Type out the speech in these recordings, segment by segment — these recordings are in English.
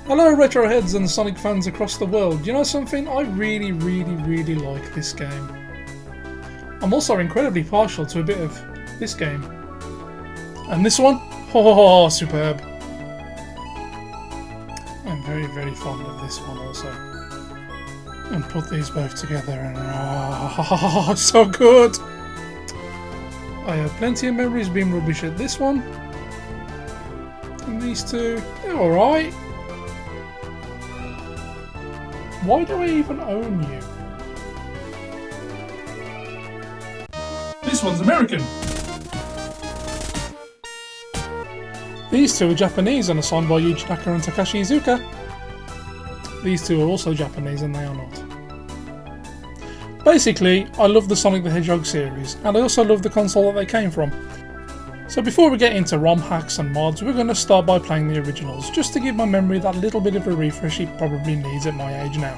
Hello retro heads and Sonic fans across the world. You know something? I really like this game. I'm also incredibly partial to a bit of this game. And this one? Oh, superb. I'm very fond of this one also. And put these both together and oh, so good! I have plenty of memories being rubbish at this one. And these two, they're alright. Why do I even own you? This one's American. These two are Japanese and are signed by Yuji Naka and Takashi Iizuka. These two are also Japanese and they are not. Basically, I love the Sonic the Hedgehog series and I also love the console that they came from. So before we get into ROM hacks and mods, we're going to start by playing the originals, just to give my memory that little bit of a refresh it probably needs at my age now.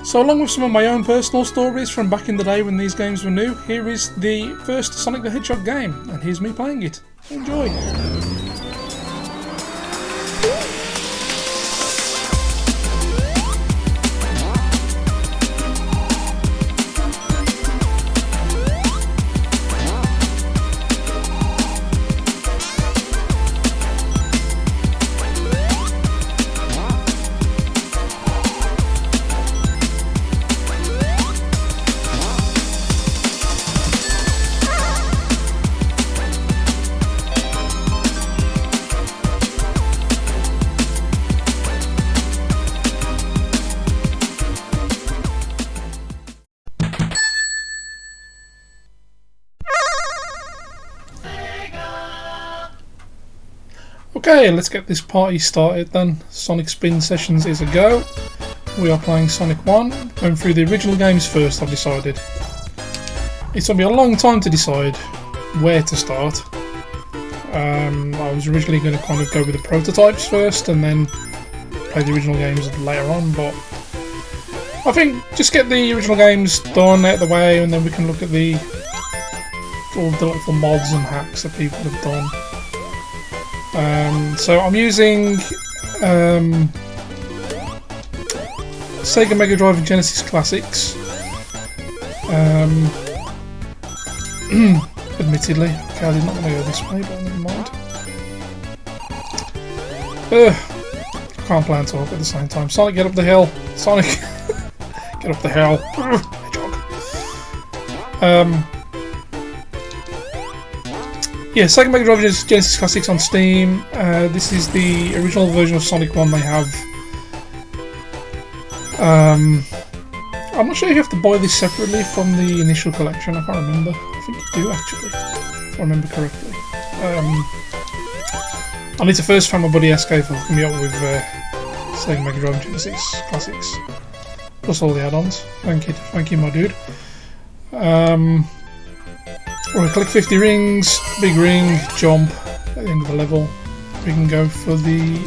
So along with some of my own personal stories from back in the day when these games were new, here is the first Sonic the Hedgehog game, and here's me playing it. Enjoy! Okay, let's get this party started then. Sonic Spin Sessions is a go. We are playing Sonic 1. Going through the original games first, I've decided. It's going to be a long time to decide where to start. I was originally going to kind of go with the prototypes first and then play the original games later on, but I think just get the original games done out of the way and then we can look at all the little mods and hacks that people have done. So I'm using Sega Mega Drive and Genesis Classics. Admittedly, okay, I did not want to go this way, but never mind. Can't play and talk at the same time. Sonic, get up the hill! Sonic, get up the hill! Hedgehog. Yeah, Sega Mega Drive Genesis Classics on Steam. This is the original version of Sonic 1 they have. I'm not sure if you have to buy this separately from the initial collection, I can't remember. I think you do actually, if I remember correctly. I need to first find my buddy SK for hooking me up with Sega Mega Drive Genesis Classics. Plus all the add-ons. Thank you my dude. We'll click 50 rings, big ring, jump at the end of the level. We can go for the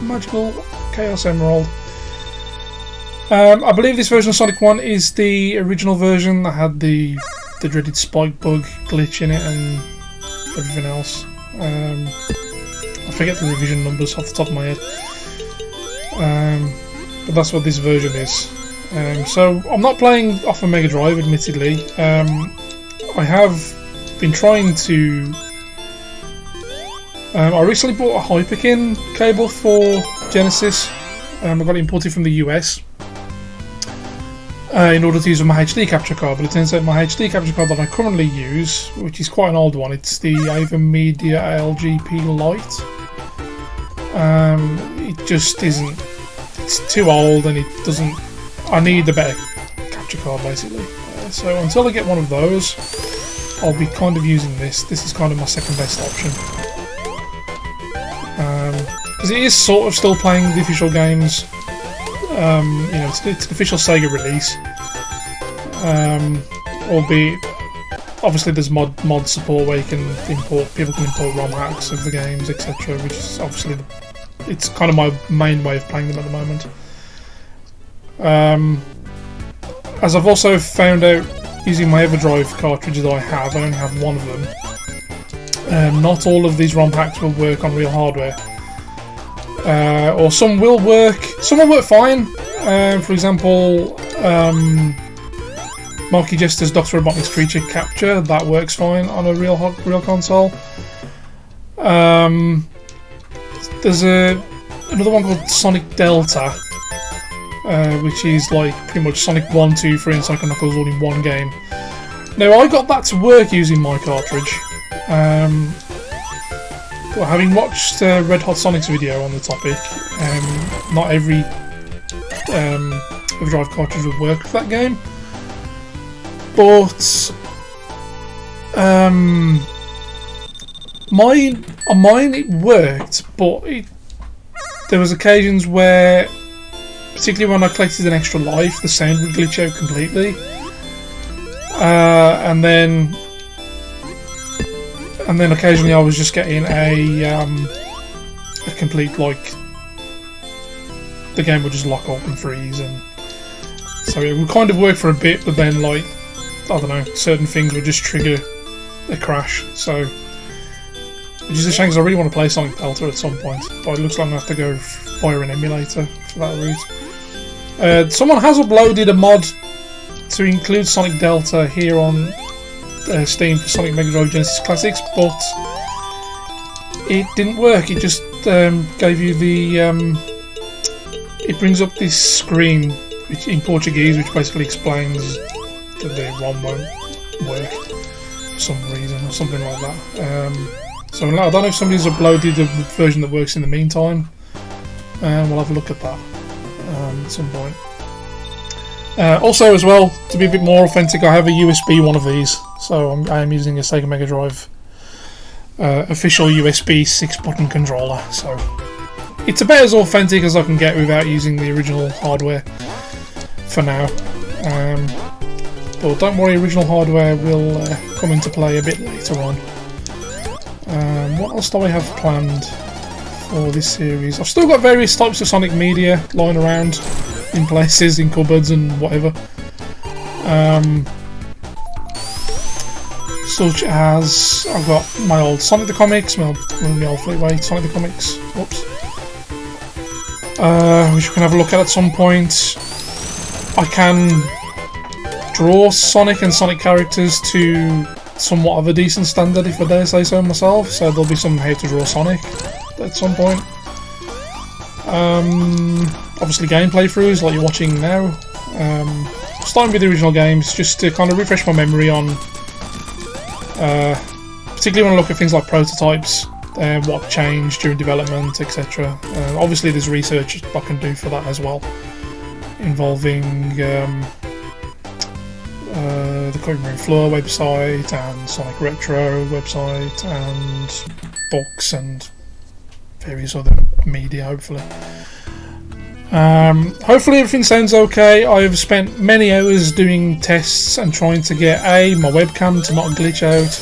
magical Chaos Emerald. I believe this version of Sonic 1 is the original version that had the dreaded spike bug glitch in it and everything else. I forget the revision numbers off the top of my head. But that's what this version is. So I'm not playing off a Mega Drive, admittedly. I have been trying to... I recently bought a Hyperkin cable for Genesis. I got it imported from the US in order to use my HD capture card, but it turns out my HD capture card that I currently use, which is quite an old one, it's the AverMedia LGP Lite. It just isn't... It's too old and it doesn't... I need a better capture card basically. So until I get one of those, I'll be kind of using this. This is kind of my second best option. Because it is sort of still playing the official games. You know, it's an official Sega release. Albeit, obviously there's mod support where you can people can import ROM hacks of the games, etc. Which is obviously, it's kind of my main way of playing them at the moment. As I've also found out using my EverDrive cartridge that I only have one of them. Not all of these ROM hacks will work on real hardware. or some will work. Some will work fine. For example, Marky Jester's Dr. Robotnik's Creature Capture, that works fine on a real console. There's another one called Sonic Delta, which is like pretty much Sonic 1, 2, 3 and Sonic & Knuckles all in one game. Now I got that to work using my cartridge. But having watched Red Hot Sonic's video on the topic, not every Overdrive cartridge would work for that game. But mine it worked, but there was occasions where, particularly when I collected an extra life, the sound would glitch out completely, and then occasionally I was just getting a complete, like, the game would just lock up and freeze, and so it would kind of work for a bit, but then, like, I don't know, certain things would just trigger a crash. So, which is a shame because I really want to play Sonic Delta at some point, but it looks like I'm going to have to go via an emulator for that route. Someone has uploaded a mod to include Sonic Delta here on Steam for Sonic Mega Drive Genesis Classics, but it didn't work. It just gave you the it brings up this screen which in Portuguese, which basically explains that the ROM won't work for some reason or something like that. So I don't know if somebody's uploaded a version that works in the meantime. We'll have a look at that at some point. Also, as well, to be a bit more authentic, I have a USB one of these, so I am using a Sega Mega Drive official USB 6-button controller. So it's about as authentic as I can get without using the original hardware for now. But don't worry, original hardware will come into play a bit later on. What else do I have planned for this series? I've still got various types of Sonic media lying around in places, in cupboards and whatever. Such as, I've got my old Sonic the Comics, my old Fleetway Sonic the Comics, whoops, which we can have a look at some point. I can draw Sonic and Sonic characters to somewhat of a decent standard, if I dare say so myself, so there'll be some how to draw Sonic at some point. Obviously gameplay throughs like you're watching now. Starting with the original games, just to kind of refresh my memory on, particularly when I look at things like prototypes, what changed during development, etc. Obviously there's research I can do for that as well, involving the Cutting Room Floor website and Sonic Retro website and books and various other media, hopefully. Hopefully everything sounds okay. I've spent many hours doing tests and trying to get my webcam to not glitch out.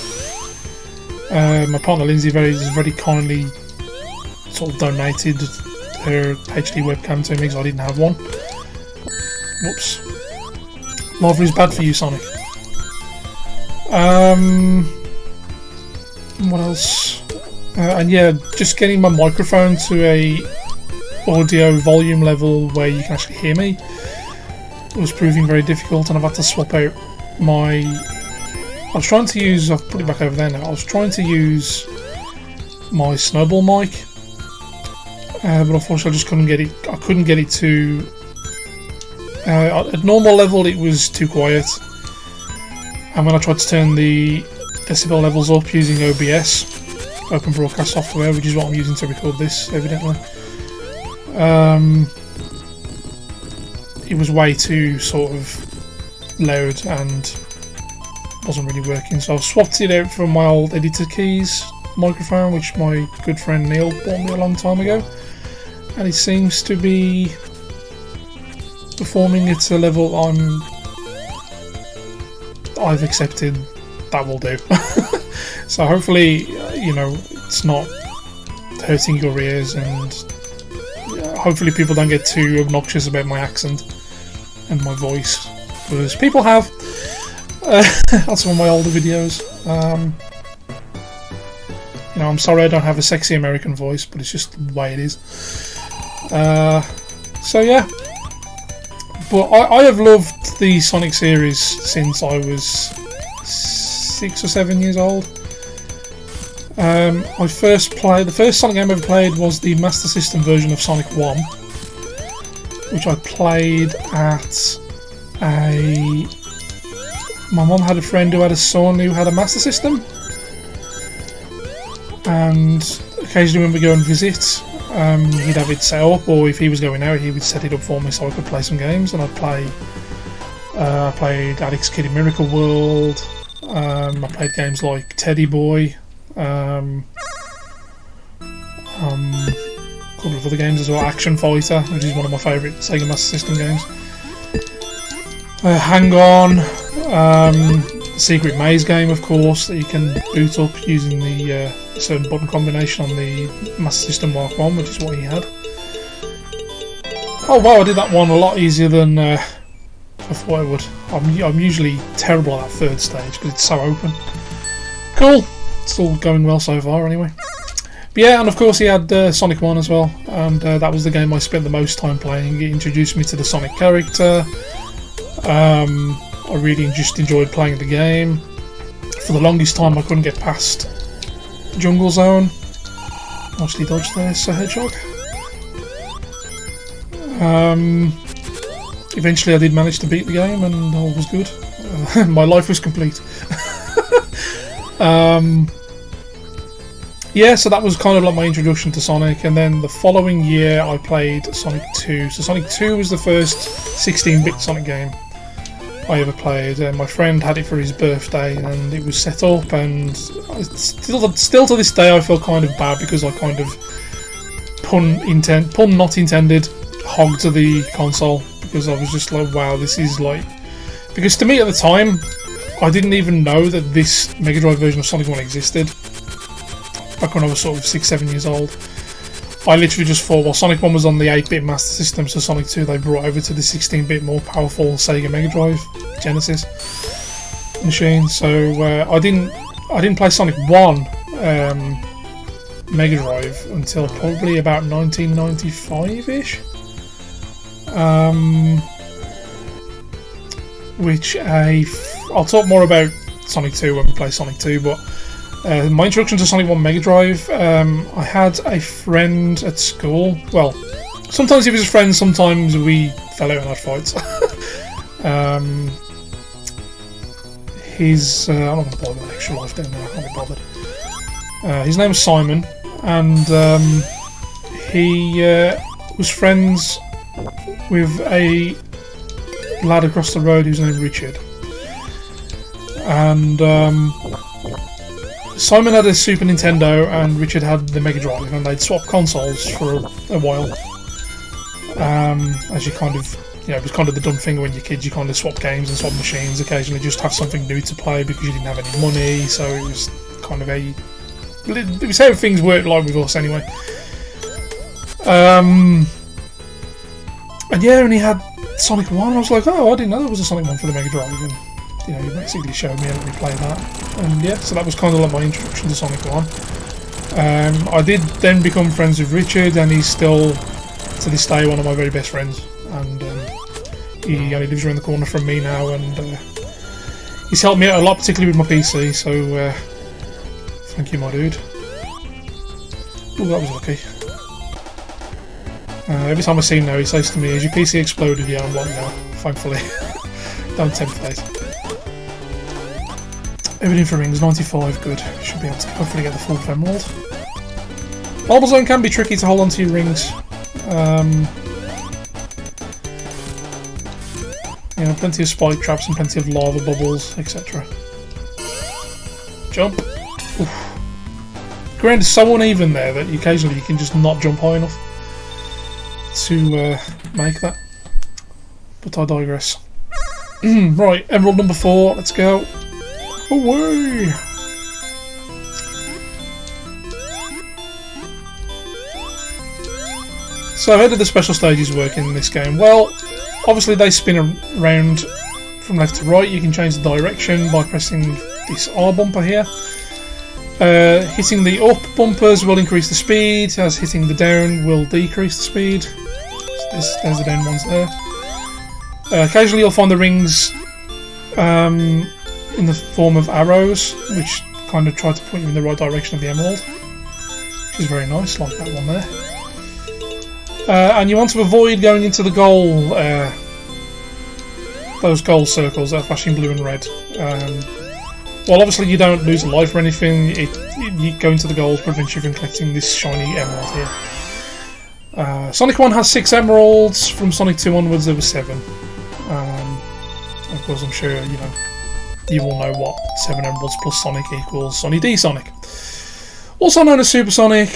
My partner Lindsay very kindly sort of donated her HD webcam to me because I didn't have one. Whoops. Lava is bad for you, Sonic. What else? And yeah, just getting my microphone to a audio volume level where you can actually hear me was proving very difficult, and I've had to swap out my... I was trying to use... I've put it back over there now. I was trying to use my Snowball mic, but unfortunately I just couldn't get it. I couldn't get it to... at normal level it was too quiet, and when I tried to turn the decibel levels up using OBS, Open Broadcast Software, which is what I'm using to record this, evidently, it was way too sort of loud and wasn't really working, so I've swapped it out for my old Editor Keys microphone, which my good friend Neil bought me a long time ago, and it seems to be performing at a level I've accepted that will do. So hopefully, you know, it's not hurting your ears, and hopefully people don't get too obnoxious about my accent and my voice, because people have on some of my older videos. You know, I'm sorry I don't have a sexy American voice, but it's just the way it is. So yeah. But I have loved the Sonic series since I was 6 or 7 years old. The first Sonic game I ever played was the Master System version of Sonic 1, which I played at my mum had a friend who had a son who had a Master System, and occasionally when we go and visit, he'd have it set up, or if he was going out, he would set it up for me so I could play some games. And I'd play. I played Alex Kidd in Miracle World. I played games like Teddy Boy. A couple of other games as well. Action Fighter, which is one of my favourite Sega Master System games. Hang On. The Secret Maze game, of course, that you can boot up using the certain button combination on the Master System Mark 1, which is what he had. Oh wow, I did that one a lot easier than I thought I would. I'm usually terrible at that third stage because it's so open. Cool, it's all going well so far anyway. But yeah, and of course he had Sonic 1 as well, and that was the game I spent the most time playing. It introduced me to the Sonic character. I really just enjoyed playing the game. For the longest time I couldn't get past the Jungle Zone. Nicely dodged there, Sir Hedgehog. Eventually I did manage to beat the game and all was good. My life was complete. Yeah, so that was kind of like my introduction to Sonic, and then the following year I played Sonic 2. So Sonic 2 was the first 16-bit Sonic game I ever played. My friend had it for his birthday and it was set up, and still to this day I feel kind of bad because I kind of pun not intended hogged to the console, because I was just like, wow, this is like, because to me at the time I didn't even know that this Mega Drive version of Sonic 1 existed back when I was sort of 6-7 years old. I literally just thought, well, Sonic 1 was on the 8-bit Master System, so Sonic 2 they brought over to the 16-bit more powerful Sega Mega Drive Genesis machine. So I didn't play Sonic 1 Mega Drive until probably about 1995-ish. Which I'll talk more about Sonic 2 when we play Sonic 2, but my introduction to Sonic 1 Mega Drive, I had a friend at school. Well, sometimes he was a friend, sometimes we fell out and had fights. I'm not going to bother with extra life down there, I can't be bothered. His name was Simon, and he was friends with a lad across the road whose name was Richard. And Simon had a Super Nintendo and Richard had the Mega Drive, and they'd swap consoles for a while. As you kind of, it was kind of the dumb thing when you're kids, you kind of swap games and swap machines occasionally, just have something new to play because you didn't have any money, so it was kind of it was how things worked like with us anyway. And yeah, and he had Sonic 1, I was like, oh, I didn't know there was a Sonic 1 for the Mega Drive, and he basically showed me how to play that, and yeah, so that was kind of like my introduction to Sonic 1. I did then become friends with Richard, and he's still, to this day, one of my very best friends, and he only lives around the corner from me now, and he's helped me out a lot, particularly with my PC, so thank you, my dude. Oh, that was lucky. Every time I see him now, he says to me, "Has your PC exploded?" Yeah, I'm like, no, thankfully. Don't tempt fate. Everything for rings, 95, good. Should be able to hopefully get the full emerald. Marble Zone can be tricky to hold onto your rings. Plenty of spike traps and plenty of lava bubbles, etc. Jump. Oof. The ground is so uneven there that occasionally you can just not jump high enough to make that. But I digress. Right, emerald number 4, let's go. Away! So how do the special stages work in this game? Well, obviously they spin around from left to right. You can change the direction by pressing this R bumper here. Hitting the up bumpers will increase the speed, as hitting the down will decrease the speed. So there's the down ones there. Occasionally you'll find the rings in the form of arrows, which kind of try to point you in the right direction of the emerald, which is very nice, like that one there. And you want to avoid going into the goal, those goal circles that are flashing blue and red. Well, obviously you don't lose a life or anything, you go into the goals prevents you from collecting this shiny emerald here. Sonic 1 has 6 emeralds, from Sonic 2 onwards there were 7. Of course I'm sure, you know, you all know what 7 emeralds plus Sonic equals Sonny D Sonic. Also known as Super Sonic.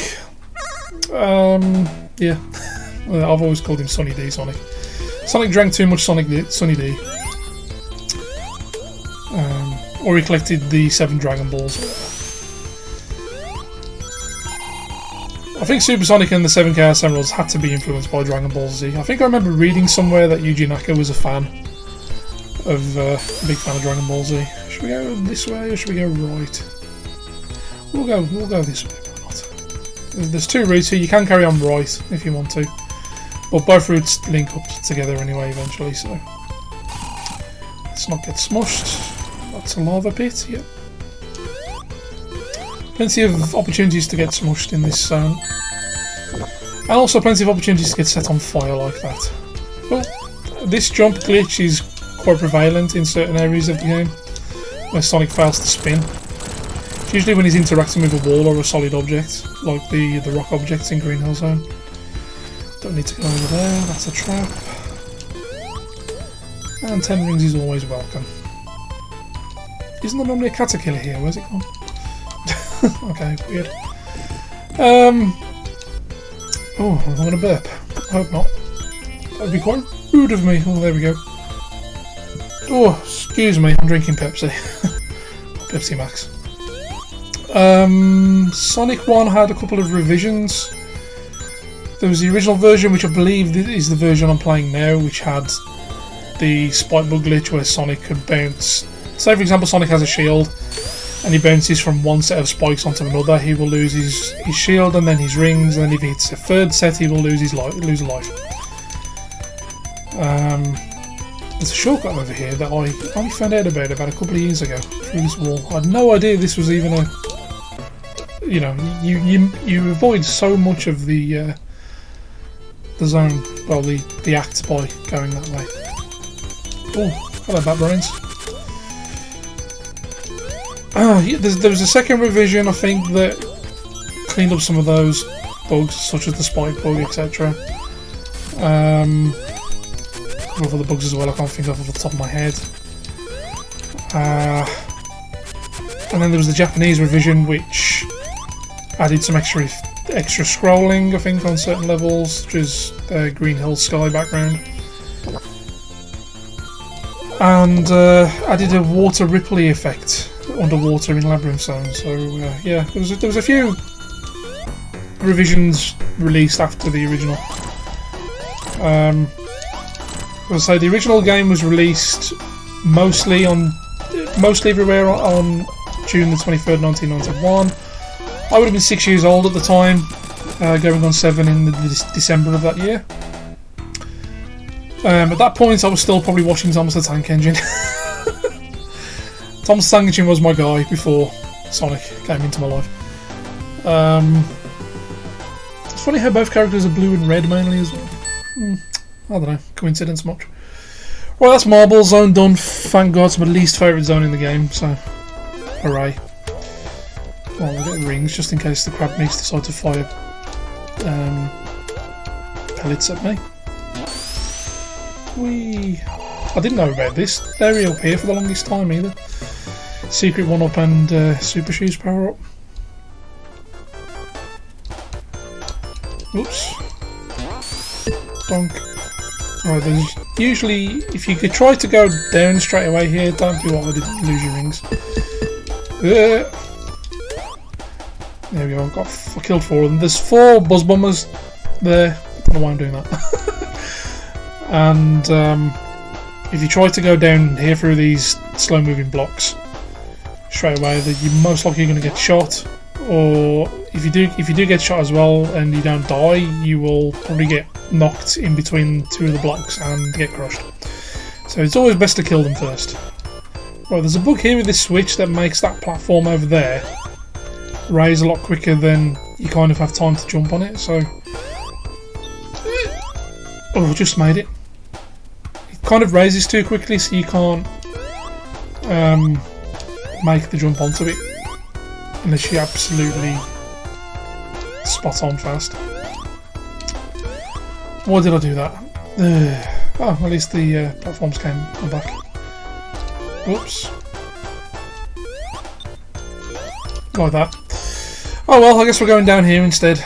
Yeah, I've always called him Sonny D Sonic. Sonic drank too much Sonny D. Or he collected the 7 Dragon Balls. I think Super Sonic and the 7 Chaos Emeralds had to be influenced by Dragon Ball Z. I think I remember reading somewhere that Yuji Naka was a big fan of Dragon Ball Z. Should we go this way or should we go right? We'll go this way, why not? There's 2 routes here. You can carry on right if you want to, but both routes link up together anyway eventually. So let's not get smushed. That's a lava pit. Yep. Plenty of opportunities to get smushed in this zone, and also plenty of opportunities to get set on fire like that. Well, this jump glitch is quite prevalent in certain areas of the game where Sonic fails to spin. It's usually when he's interacting with a wall or a solid object, like the rock objects in Green Hill Zone. Don't need to go over there, that's a trap. And 10 rings is always welcome. Isn't there normally a caterpillar here? Where's it gone? Okay, weird. Oh, I'm gonna burp. I hope not. That would be quite rude of me. Oh, there we go. Oh, excuse me, I'm drinking Pepsi. Pepsi Max. Sonic 1 had a couple of revisions. There was the original version, which I believe is the version I'm playing now, which had the spike bug glitch where Sonic could bounce. Say for example Sonic has a shield and he bounces from one set of spikes onto another, he will lose his shield and then his rings, and then if he hits a third set he will lose a life. There's a shortcut over here that I only found out about a couple of years ago through this wall. I had no idea this was even a... You know, you avoid so much of the zone, well the act, by going that way. Oh, hello Bat Brains. Yeah, there was a second revision, I think, that cleaned up some of those bugs, such as the spike bug, etc. With other bugs as well, I can't think of off the top of my head. And then there was the Japanese revision, which added some extra scrolling, I think, on certain levels, such as the Green Hill Sky background. And added a water ripply effect underwater in Labyrinth Zone. So yeah, there was a few revisions released after the original. As I say, the original game was released mostly everywhere on June the 23rd, 1991. I would have been 6 years old at the time, going on 7 in December of that year. At that point I was still probably watching Thomas the Tank Engine. Thomas the Tank Engine was my guy before Sonic came into my life. It's funny how both characters are blue and red mainly as well. I don't know, coincidence much. Well, that's Marble Zone done, thank God. It's my least favourite zone in the game, so hooray. Well, we'll get rings just in case the crab meats decide to fire pellets at me. Whee! I didn't know about this. They're up here for the longest time either. Secret 1-up and Super Shoes power-up. Oops. Donk. Right, there's usually, if you could try to go down straight away here, don't do what I did, lose your rings. There we go, I killed 4 of them. There's 4 buzz bombers there. I don't know why I'm doing that. And if you try to go down here through these slow moving blocks straight away, you're most likely going to get shot. or if you do get shot as well and you don't die, you will probably get knocked in between two of the blocks and get crushed. So it's always best to kill them first. Right, there's a bug here with this switch that makes that platform over there raise a lot quicker than you kind of have time to jump on it, so... Oh, just made it. It kind of raises too quickly, so you can't make the jump onto it unless you're absolutely spot on fast. Why did I do that? Oh, at least the platforms come back. Oops. Like that. Oh well, I guess we're going down here instead.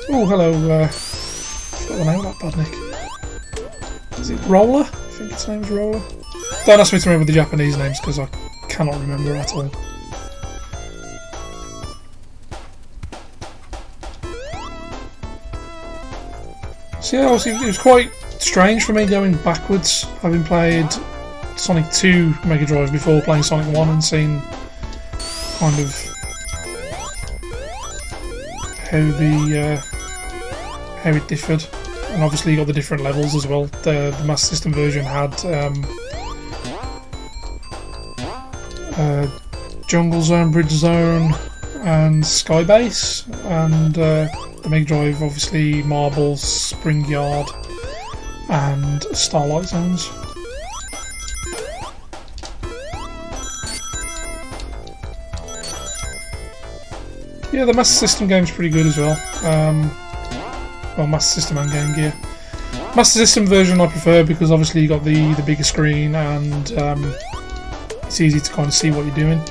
Oh, hello. What's the name of that badnik? Is it Roller? I think its name is Roller. Don't ask me to remember the Japanese names because I cannot remember at all. So yeah, it was quite strange for me going backwards, having played Sonic 2 Mega Drive before playing Sonic 1 and seeing kind of how it differed. And obviously you got the different levels as well. The Master System version had Jungle Zone, Bridge Zone and Sky Base, and the Mega Drive obviously Marbles, Spring Yard and Starlight Zones. Yeah, the Master System game's pretty good as well. Well, Master System and Game Gear. Master System version I prefer because obviously you got the bigger screen and it's easy to kind of see what you're doing.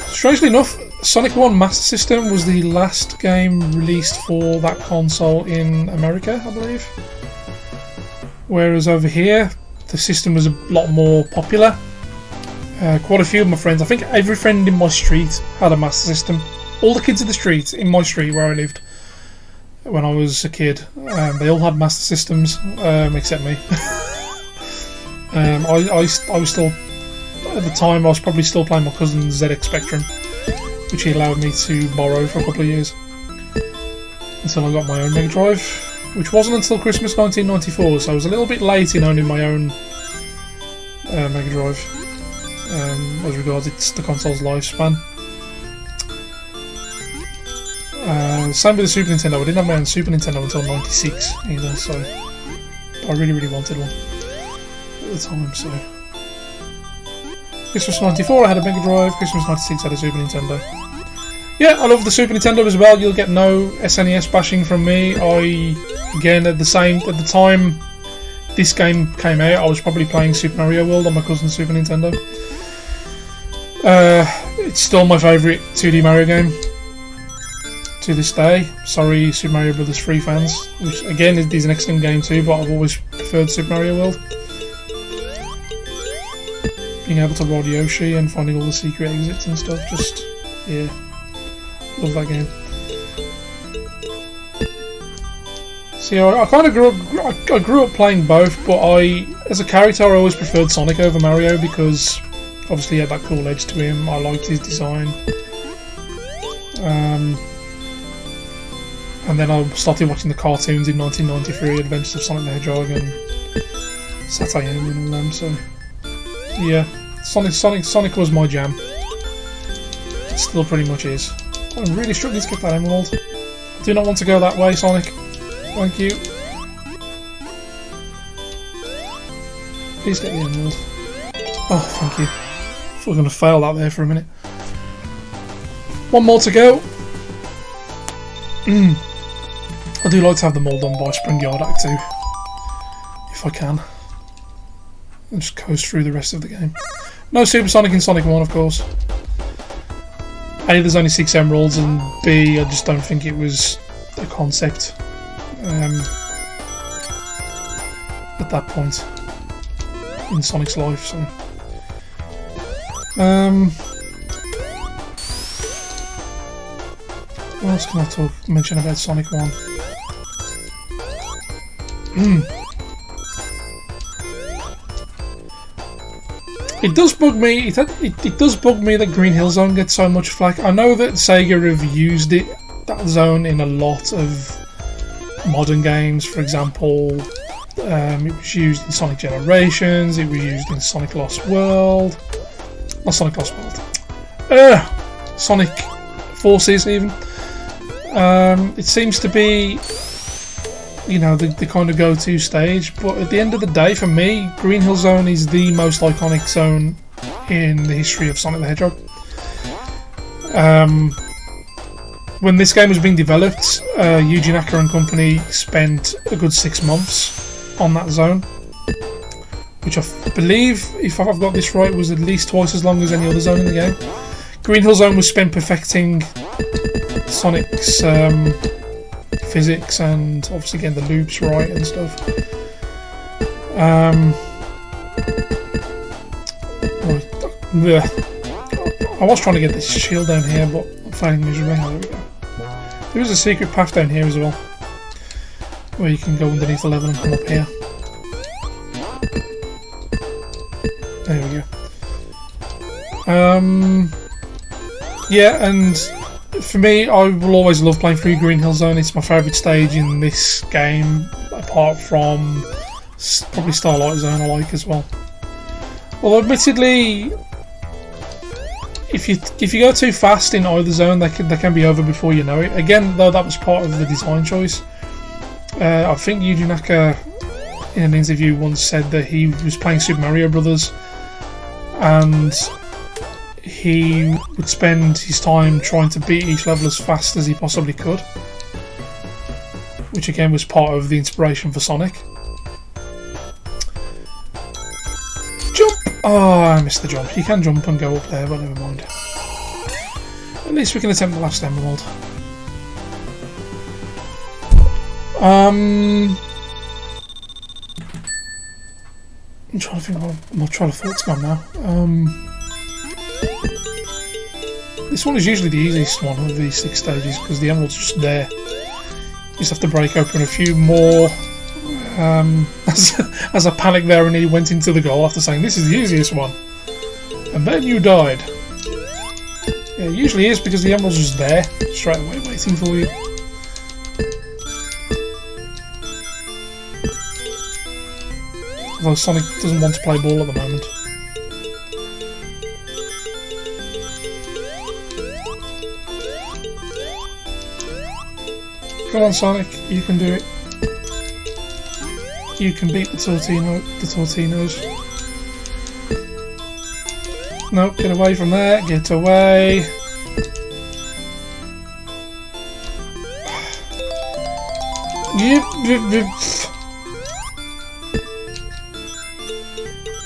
Strangely enough, Sonic 1 Master System was the last game released for that console in America, I believe. Whereas over here, the system was a lot more popular. Quite a few of my friends, I think every friend in my street had a Master System. All the kids in the street, in my street where I lived when I was a kid, they all had Master Systems, except me. I was still, at the time, I was probably still playing my cousin's ZX Spectrum, which he allowed me to borrow for a couple of years until I got my own Mega Drive, which wasn't until Christmas 1994, so I was a little bit late in owning my own Mega Drive as regards the console's lifespan. Same with the Super Nintendo. I didn't have my own Super Nintendo until '96 either, so I really wanted one at the time. So Christmas '94 I had a Mega Drive, Christmas '96 I had a Super Nintendo. Yeah, I love the Super Nintendo as well. You'll get no SNES bashing from me. Again, at the time this game came out, I was probably playing Super Mario World on my cousin's Super Nintendo. It's still my favourite 2D Mario game to this day. Sorry, Super Mario Bros. 3 fans, which again is an excellent game too, but I've always preferred Super Mario World. Being able to ride Yoshi and finding all the secret exits and stuff, just, yeah, love that game. So yeah, I kind of grew up playing both, but as a character I always preferred Sonic over Mario because obviously he had that cool edge to him. I liked his design. And then I started watching the cartoons in 1993, Adventures of Sonic the Hedgehog and Satayama and all them. So yeah, Sonic was my jam. It still pretty much is. I'm really struggling to get that emerald. I do not want to go that way, Sonic. Thank you. Please get the emerald. Oh, thank you. I thought I was going to fail that there for a minute. One more to go. I do like to have them all done by Spring Yard Act 2, if I can. And just coast through the rest of the game. No Super Sonic in Sonic 1, of course. A, there's only 6 emeralds, and B, I just don't think it was a concept at that point in Sonic's life. So, what else can I mention about Sonic 1? It does bug me. It does bug me that Green Hill Zone gets so much flack. I know that Sega have used that zone in a lot of modern games. For example, it was used in Sonic Generations. It was used in Sonic Lost World. Not Sonic Lost World. Sonic Forces even. It seems to be, you know, the kind of go-to stage, but at the end of the day, for me, Green Hill Zone is the most iconic zone in the history of Sonic the Hedgehog. When this game was being developed, Yuji Naka and company spent a good 6 months on that zone, which I believe, if I've got this right, was at least twice as long as any other zone in the game. Green Hill Zone was spent perfecting Sonic's physics and obviously getting the loops right and stuff. I was trying to get this shield down here, but I'm failing miserably. There we go. There is a secret path down here as well, where you can go underneath the level and come up here. There we go. Yeah, and for me, I will always love playing through Green Hill Zone. It's my favourite stage in this game, apart from probably Starlight Zone I like as well. Although admittedly, if you go too fast in either zone, they can be over before you know it. Again, though, that was part of the design choice. I think Yuji Naka, in an interview, once said that he was playing Super Mario Brothers, and he would spend his time trying to beat each level as fast as he possibly could, which again was part of the inspiration for Sonic. Jump! Oh, I missed the jump. You can jump and go up there, but never mind. At least we can attempt the last emerald. I'm trying to think what my train of thought's gone now. This one is usually the easiest one of these 6 stages because the emerald's just there. You just have to break open a few more. As I panicked there and he went into the goal after saying this is the easiest one, and then you died. Yeah, it usually is because the emerald's just there straight away waiting for you. Although Sonic doesn't want to play ball at the moment. Come on, Sonic, you can do it. You can beat the Tortinos. No, get away from there. Get away.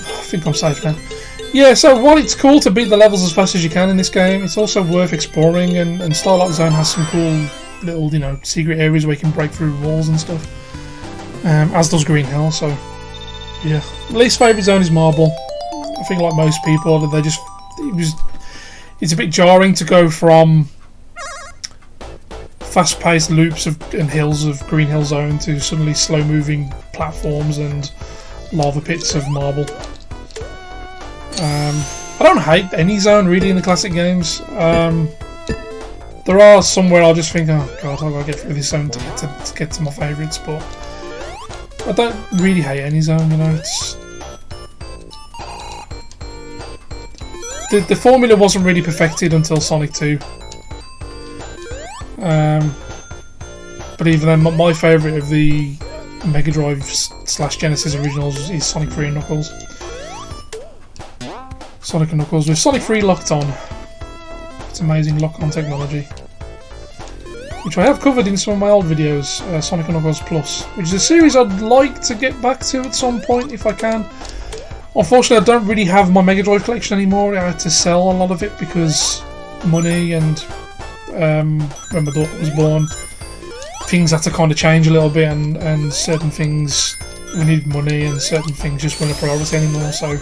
I think I'm safe now. Yeah, so while it's cool to beat the levels as fast as you can in this game, it's also worth exploring, and Starlight Zone has some cool little, you know, secret areas where you can break through walls and stuff. As does Green Hill, so yeah. Least favourite zone is Marble. I think like most people, it's a bit jarring to go from fast-paced loops and hills of Green Hill Zone to suddenly slow-moving platforms and lava pits of Marble. I don't hate any zone really in the classic games. There are some where I'll just think, oh god, I've got to get through this zone to get to my favourites, but I don't really hate any zone, you know. It's the formula wasn't really perfected until Sonic 2. But even then, my favourite of the Mega Drive / Genesis originals is Sonic 3 and Knuckles. Sonic and Knuckles with Sonic 3 locked on. It's amazing lock-on technology, which I have covered in some of my old videos, Sonic & Knuckles Plus, which is a series I'd like to get back to at some point if I can. Unfortunately, I don't really have my Mega Drive collection anymore. I had to sell a lot of it because money, and when my daughter was born, things had to kind of change a little bit, and certain things we needed money and certain things just weren't a priority anymore, so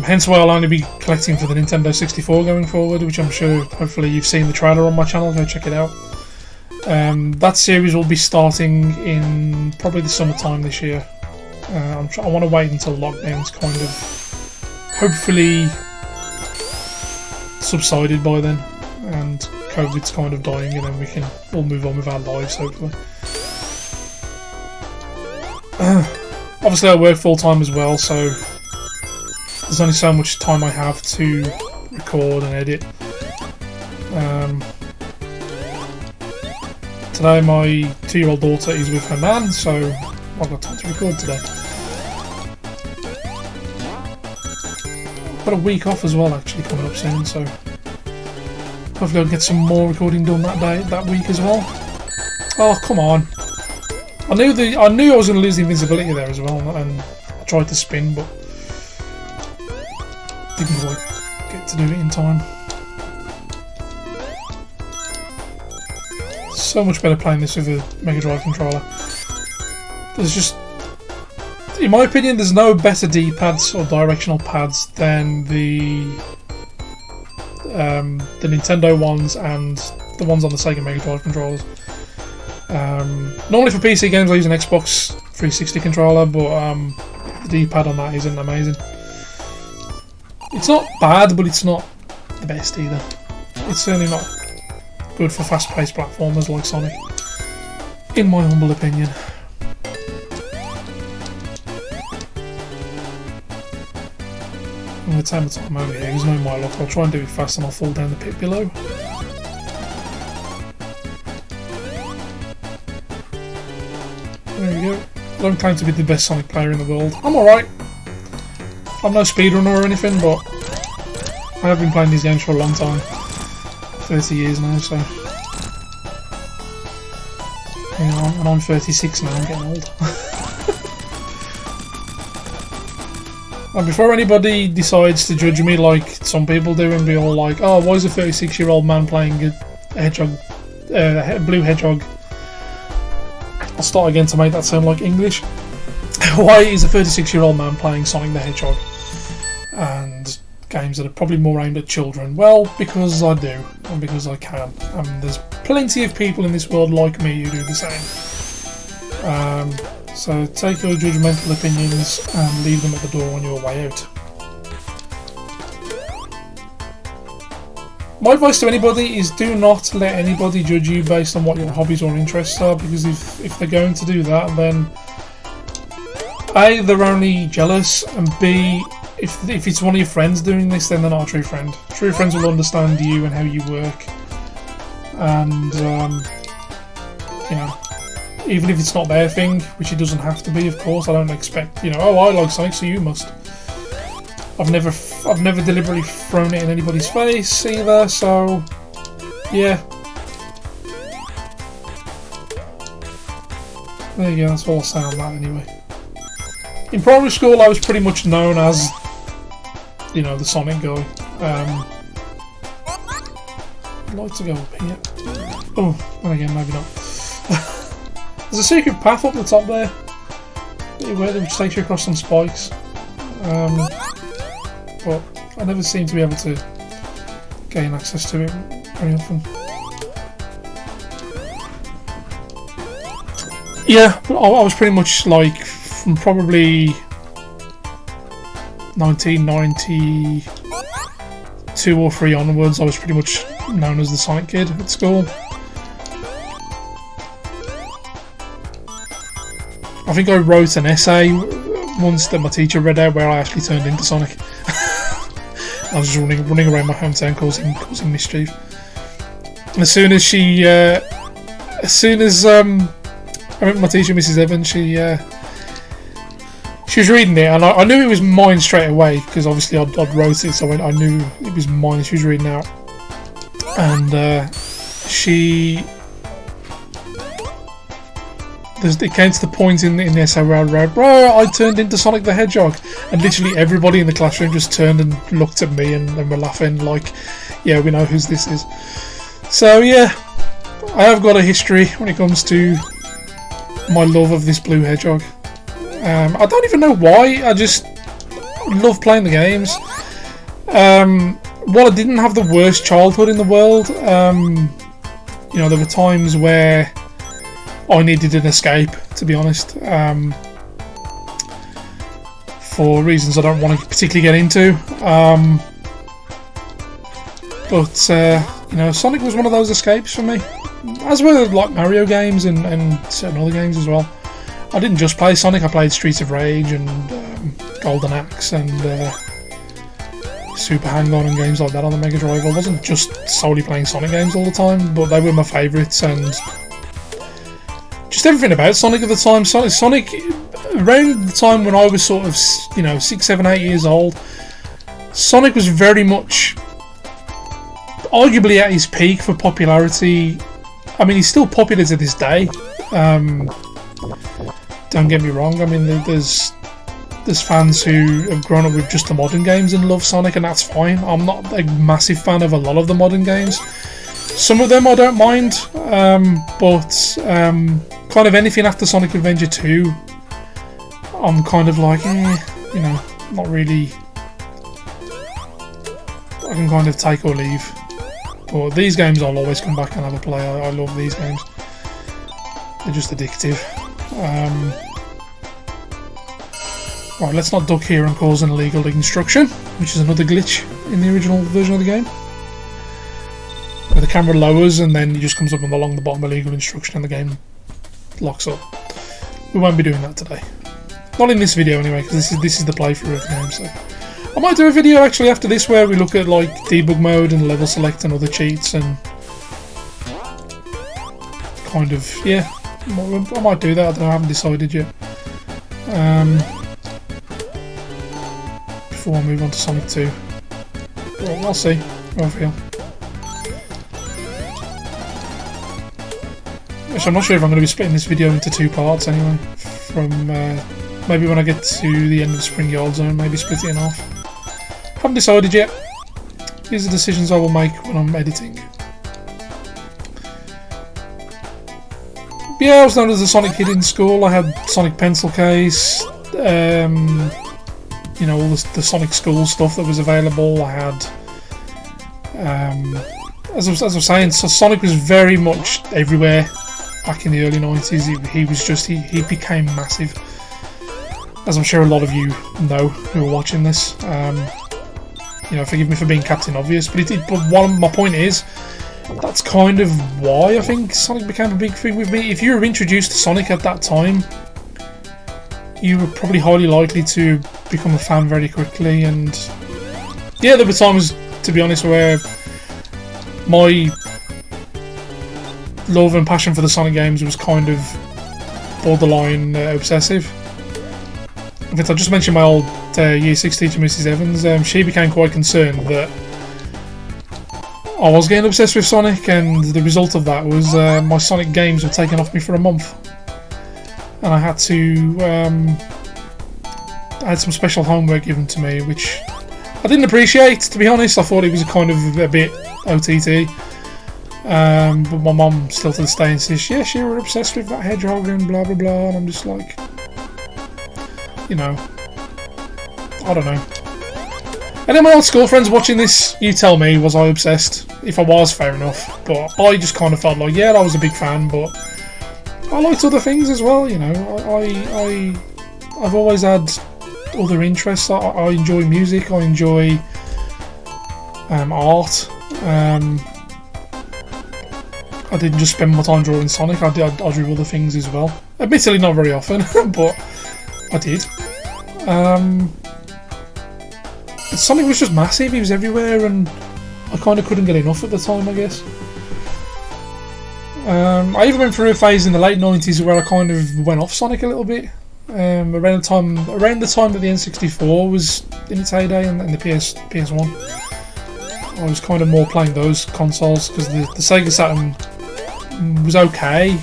hence why I'll only be collecting for the Nintendo 64 going forward, which I'm sure, hopefully you've seen the trailer on my channel, go check it out. That series will be starting in probably the summertime this year. I want to wait until lockdown's kind of hopefully subsided by then, and COVID's kind of dying, and then we can all move on with our lives, hopefully. Obviously I work full time as well, so there's only so much time I have to record and edit. Today my 2-year-old daughter is with her nan, so I've got time to record today. I've got a week off as well actually coming up soon, so hopefully I'll get some more recording done that week as well. Oh come on! I knew I was going to lose the invincibility there as well, and I tried to spin, but didn't quite get to do it in time. So much better playing this with a Mega Drive controller. There's just, in my opinion, there's no better D-pads or directional pads than the Nintendo ones and the ones on the Sega Mega Drive controllers. Normally for PC games I use an Xbox 360 controller, but the D-pad on that isn't amazing. It's not bad, but it's not the best either. It's certainly not good for fast-paced platformers like Sonic, in my humble opinion. I'm going to take my time over here, there's no my luck. I'll try and do it fast and I'll fall down the pit below. There we go. I don't claim to be the best Sonic player in the world. I'm alright. I'm no speedrunner or anything, but I have been playing these games for a long time. 30 years now, so. You know, and I'm 36 now, I'm getting old. And before anybody decides to judge me like some people do and be all like, oh, why is a 36-year-old man playing a hedgehog, blue hedgehog? I'll start again to make that sound like English. Why is a 36-year-old man playing Sonic the Hedgehog and games that are probably more aimed at children? Well, because I do, and because I can. And there's plenty of people in this world like me who do the same. So take your judgmental opinions and leave them at the door on your way out. My advice to anybody is do not let anybody judge you based on what your hobbies or interests are, because if they're going to do that, then A, they're only jealous, and B, if it's one of your friends doing this, then they're not a true friend. True friends will understand you and how you work, and you know, even if it's not their thing, which it doesn't have to be, of course. I don't expect, you know, oh, I like Sonic, so you must. I've never deliberately thrown it in anybody's face either, so yeah. There you go, that's all I'll say on that anyway. In primary school I was pretty much known as, you know, the Sonic guy. I'd like to go up here. Oh, and again, maybe not. There's a secret path up the top there, which takes you across some spikes. But I never seem to be able to gain access to it very often. Yeah, I was pretty much like from probably 1992 or 3 onwards, I was pretty much known as the Sonic Kid at school. I think I wrote an essay once that my teacher read out where I actually turned into Sonic. I was just running around my hometown causing mischief. And as soon as I remember my teacher, Mrs. Evans, she was reading it, and I knew it was mine straight away because obviously I'd wrote it, so I knew it was mine. She was reading out, and it came to the point in the essay where I wrote, bro, I turned into Sonic the Hedgehog, and literally everybody in the classroom just turned and looked at me and were laughing like, yeah, we know who this is. So yeah, I have got a history when it comes to my love of this blue hedgehog. I don't even know why, I just love playing the games. While I didn't have the worst childhood in the world, you know, there were times where I needed an escape, to be honest. for reasons I don't want to particularly get into. But you know, Sonic was one of those escapes for me, as were like Mario games and certain other games as well. I didn't just play Sonic, I played Streets of Rage and Golden Axe and Super Hang-On and games like that on the Mega Drive. I wasn't just solely playing Sonic games all the time, but they were my favourites, and just everything about Sonic at the time. Sonic, around the time when I was sort of, you know, 6, 7, 8 years old, Sonic was very much arguably at his peak for popularity. I mean, he's still popular to this day. Don't get me wrong. I mean, there's fans who have grown up with just the modern games and love Sonic, and that's fine. I'm not a massive fan of a lot of the modern games. Some of them I don't mind, but kind of anything after Sonic Adventure 2, I'm kind of like, you know, not really. I can kind of take or leave. But these games I'll always come back and have a play. I love these games. They're just addictive. Right, let's not duck here and cause an illegal instruction, which is another glitch in the original version of the game. Where the camera lowers and then it just comes up along the bottom illegal instruction and the game locks up. We won't be doing that today. Not in this video anyway, because this is the playthrough of the game. So I might do a video actually after this where we look at like debug mode and level select and other cheats and kind of, yeah, I might do that. I haven't decided yet. Before I move on to Sonic 2. Well, I'll see how I feel. Which I'm not sure if I'm going to be splitting this video into 2 parts anyway. From maybe when I get to the end of Spring Yard Zone, maybe split it in half. Haven't decided yet. These are decisions I will make when I'm editing. But yeah, I was known as a Sonic kid in school. I had Sonic pencil case. You know, all the Sonic school stuff that was available. I had, as I was saying, so Sonic was very much everywhere back in the early 90s. He was just, he became massive, as I'm sure a lot of you know who are watching this. You know, forgive me for being Captain Obvious, but my point is, that's kind of why I think Sonic became a big thing with me. If you were introduced to Sonic at that time, you were probably highly likely to become a fan very quickly. And yeah, there were times, to be honest, where my love and passion for the Sonic games was kind of borderline obsessive. In fact, I just mentioned my old Year 6 teacher, Mrs. Evans. She became quite concerned that I was getting obsessed with Sonic, and the result of that was my Sonic games were taken off me for a month. And I had to, I had some special homework given to me, which I didn't appreciate, to be honest. I thought it was kind of a bit OTT. But my mum still to this day insists, yes, you were obsessed with that Hedgehog and blah blah blah, and I'm just like, you know, I don't know. And then my old school friends watching this, you tell me, was I obsessed? If I was, fair enough. But I just kind of felt like, yeah, I was a big fan, but I liked other things as well, you know. I've always had other interests. I enjoy music, I enjoy art. I didn't just spend my time drawing Sonic, I drew other things as well. Admittedly not very often, but I did. Sonic was just massive, he was everywhere, and I kind of couldn't get enough at the time, I guess. I even went through a phase in the late 90s where I kind of went off Sonic a little bit. Around the time that the N64 was in its heyday and the PS1. I was kind of more playing those consoles because the Sega Saturn was okay,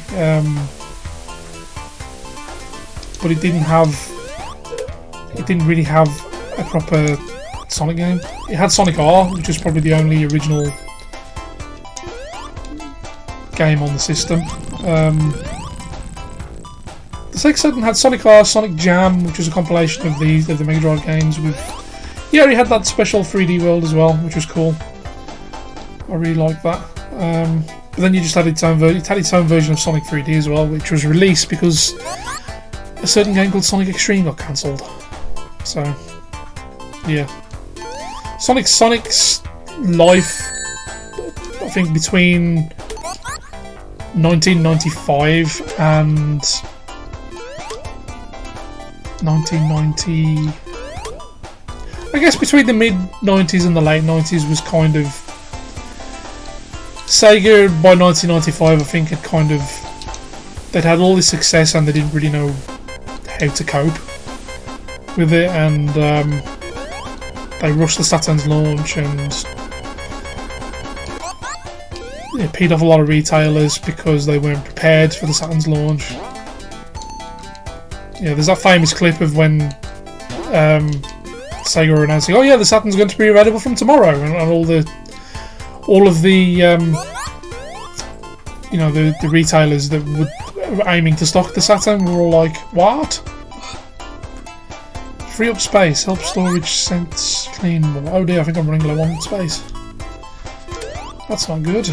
but it didn't really have a proper Sonic game. It had Sonic R, which was probably the only original game on the system. The Sega Saturn had Sonic R, Sonic Jam, which was a compilation of the Mega Drive games with. Yeah, it had that special 3D world as well, which was cool. I really liked that. But then you just had its own version of Sonic 3D as well, which was released because a certain game called Sonic Extreme got cancelled. So yeah, Sonic's life, I think, between 1995 and 1990, I guess between the mid 90s and the late 90s was kind of, Sega by 1995 I think had kind of, they'd had all this success and they didn't really know how to cope with it, and they rushed the Saturn's launch and peed off a lot of retailers because they weren't prepared for the Saturn's launch. Yeah, there's that famous clip of when Sega were announcing, "Oh yeah, the Saturn's going to be available from tomorrow," and all of the you know, the retailers that were aiming to stock the Saturn were all like, "What? Free up space, help storage sense clean more." Oh dear, I think I'm running low on space. That's not good.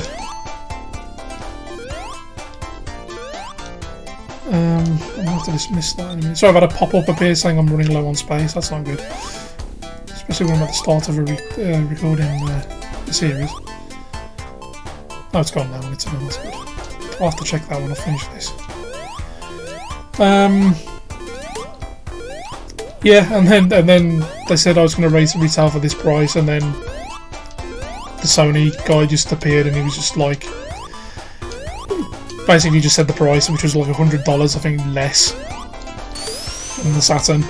I'm going to have to dismiss that in a minute. Sorry, I've had a pop-up appear saying I'm running low on space. That's not good. Especially when I'm at the start of a recording a series. Oh, it's gone now. It's on. That's good. I'll have to check that when I finish this. Yeah, and then they said I was going to raise retail for this price, and then the Sony guy just appeared and he was just like, basically just said the price, which was like $100, I think, less than the Saturn.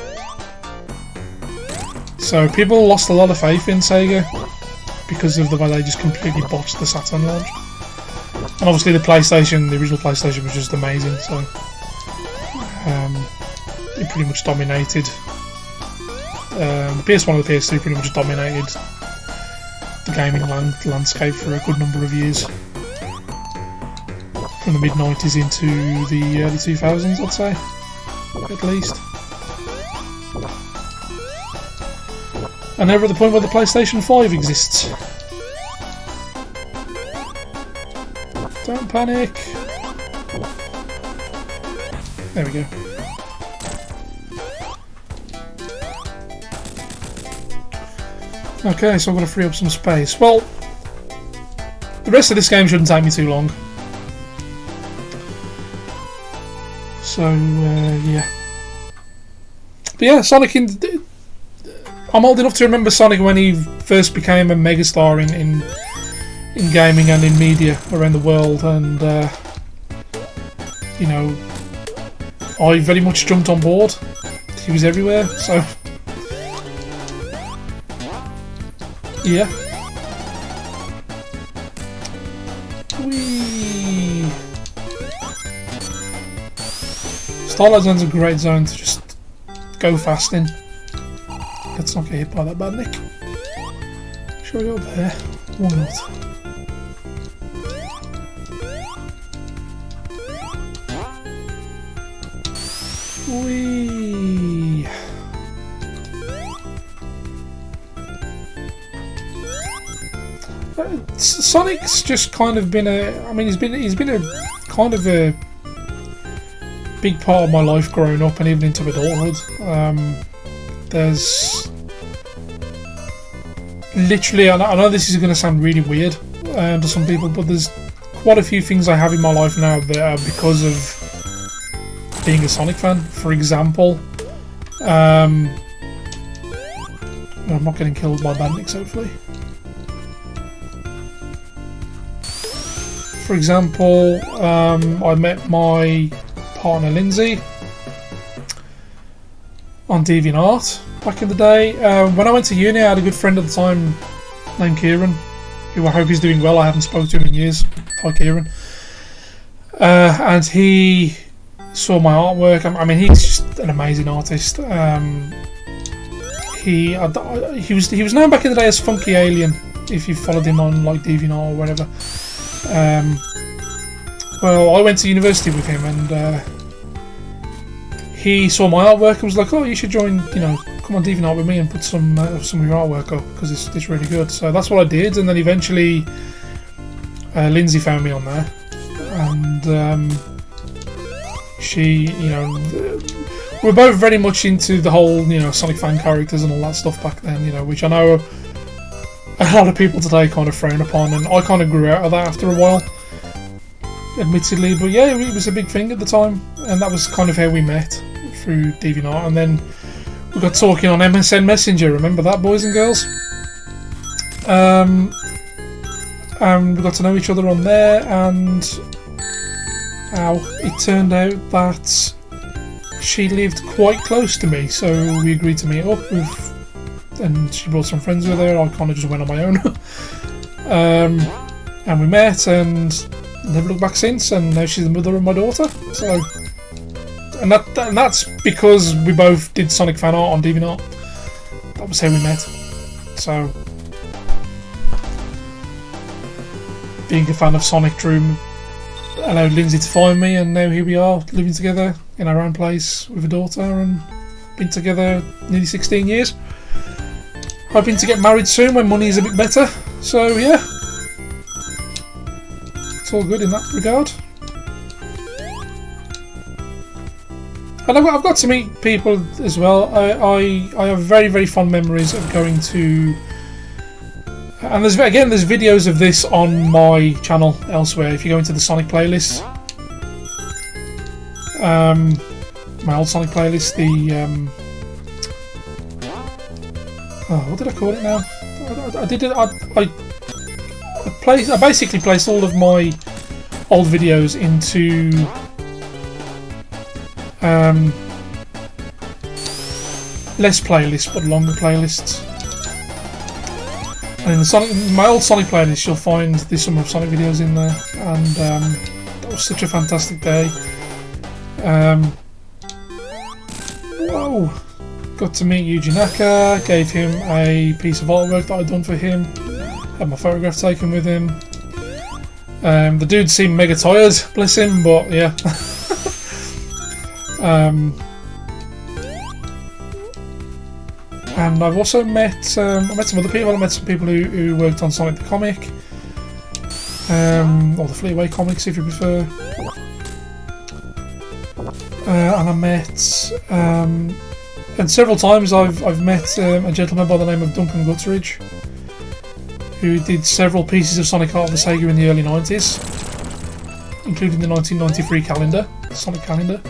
So people lost a lot of faith in Sega because of the way they just completely botched the Saturn launch. And obviously the PlayStation, the original PlayStation, was just amazing, so it pretty much dominated. The PS1 and the PS2 pretty much dominated the gaming landscape for a good number of years. From the mid-90s into the early 2000s, I'd say, at least. And never at the point where the PlayStation 5 exists. Don't panic. There we go. Okay, so I'm going to free up some space. Well, the rest of this game shouldn't take me too long. So, yeah. But yeah, Sonic I'm old enough to remember Sonic when he first became a megastar in gaming and in media around the world, and you know, I very much jumped on board. He was everywhere, so yeah. Whee! Starlight Zone's a great zone to just go fast in. Let's not get hit by that bad Nick. Shall we go up there? Why not? Whee! Sonic's just kind of been I mean, he's been a kind of a big part of my life growing up and even into adulthood. There's literally, I know this is going to sound really weird to some people, but there's quite a few things I have in my life now that are because of being a Sonic fan. For example, I'm not getting killed by bandits, hopefully. For example, I met my partner Lindsay on DeviantArt back in the day. When I went to uni, I had a good friend at the time named Kieran, who I hope is doing well. I haven't spoken to him in years. Hi Kieran. And he saw my artwork. I mean, he's just an amazing artist. He was known back in the day as Funky Alien, if you followed him on like DeviantArt or whatever. Well, I went to university with him, and he saw my artwork and was like, "Oh, you should join. You know, come on DeviantArt with me and put some of your artwork up because it's really good." So that's what I did, and then eventually Lindsay found me on there, and she, you know, we're both very much into the whole, you know, Sonic fan characters and all that stuff back then, you know, which I know a lot of people today kind of frown upon, and I kind of grew out of that after a while, admittedly. But yeah, it was a big thing at the time, and that was kind of how we met, through DeviantArt, and then we got talking on MSN Messenger. Remember that, boys and girls? And we got to know each other on there, and it turned out that she lived quite close to me, so we agreed to meet up and she brought some friends with her. I kind of just went on my own. And we met and never looked back since, and now she's the mother of my daughter. So, and that's because we both did Sonic fan art on DeviantArt. That was how we met. So, being a fan of Sonic drew allowed Lindsay to find me, and now here we are living together in our own place with a daughter, and been together nearly 16 years. Hoping to get married soon when money is a bit better. So yeah, it's all good in that regard. And I've got to meet people as well. I have very, very fond memories of going to. And there's videos of this on my channel elsewhere. If you go into the Sonic playlist, my old Sonic playlist, what did I call it now? I basically placed all of my old videos into less playlists but longer playlists. And in my old Sonic playlist, you'll find the Summer of Sonic videos in there, and that was such a fantastic day. Whoa! Got to meet Yuji Naka, gave him a piece of artwork that I'd done for him, had my photograph taken with him. The dude seemed mega tired, bless him, but yeah. And I've also met some other people. I met some people who worked on Sonic the Comic, or the Fleetway comics if you prefer. And I met, and several times I've met a gentleman by the name of Duncan Guttridge, who did several pieces of Sonic art for Sega in the early 90s, including the 1993 calendar, Sonic calendar,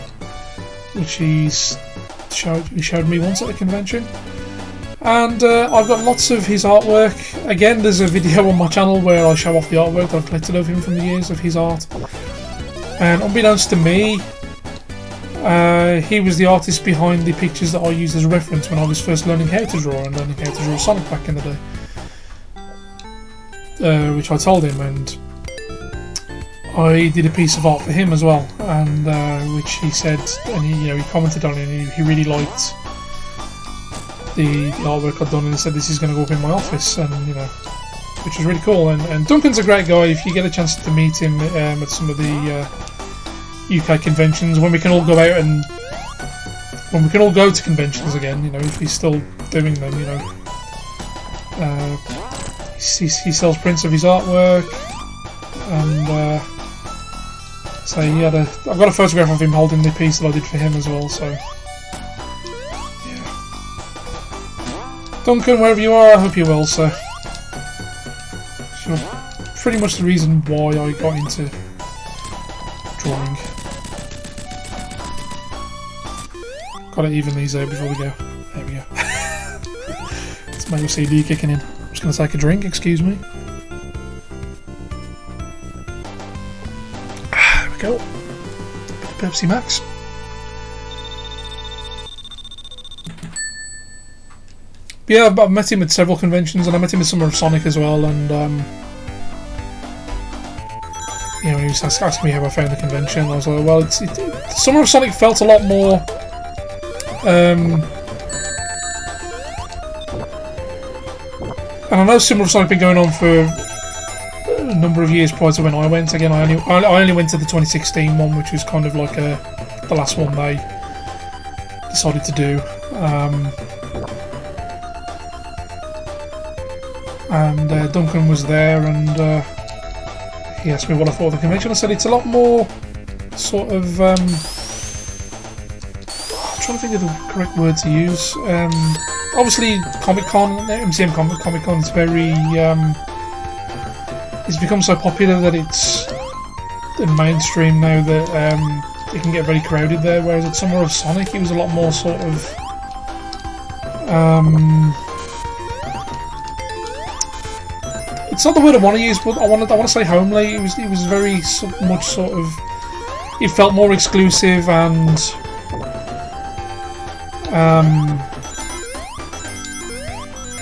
which he showed me once at a convention. And I've got lots of his artwork. Again, there's a video on my channel where I show off the artwork that I've collected of him from the years of his art. And unbeknownst to me, he was the artist behind the pictures that I used as a reference when I was first learning how to draw and learning how to draw Sonic back in the day. Which I told him, and I did a piece of art for him as well, and which he said, and he commented on it, and he really liked the artwork I'd done, and he said this is going to go up in my office, and which was really cool. And Duncan's a great guy. If you get a chance to meet him at some of the UK conventions, when we can all go out and when we can all go to conventions again, if he's still doing them, he sells prints of his artwork, and so I've got a photograph of him holding the piece that I did for him as well. So yeah, Duncan, wherever you are, I hope you're well, sir. You're pretty much the reason why I got into drawing. Got to even these out before we go. There we go. It's my OCD kicking in. I'm just going to take a drink, excuse me. There we go. Pepsi Max. But yeah, I've met him at several conventions, and I met him at Summer of Sonic as well, and he was asking me how I found the convention. I was like, well, Summer of Sonic felt a lot more and I know Summer of Sonic had been going on for a number of years prior to when I went. Again, I only went to the 2016 one, which was kind of like the last one they decided to do. And Duncan was there, and he asked me what I thought of the convention. I said it's a lot more sort of. I'm trying to think of the correct word to use. Obviously, Comic-Con, MCM Comic-Con is very... it's become so popular that it's in mainstream now that it can get very crowded there, whereas at Summer of Sonic it was a lot more sort of... it's not the word I want to use, but I want to say homely. It was very much sort of... It felt more exclusive and...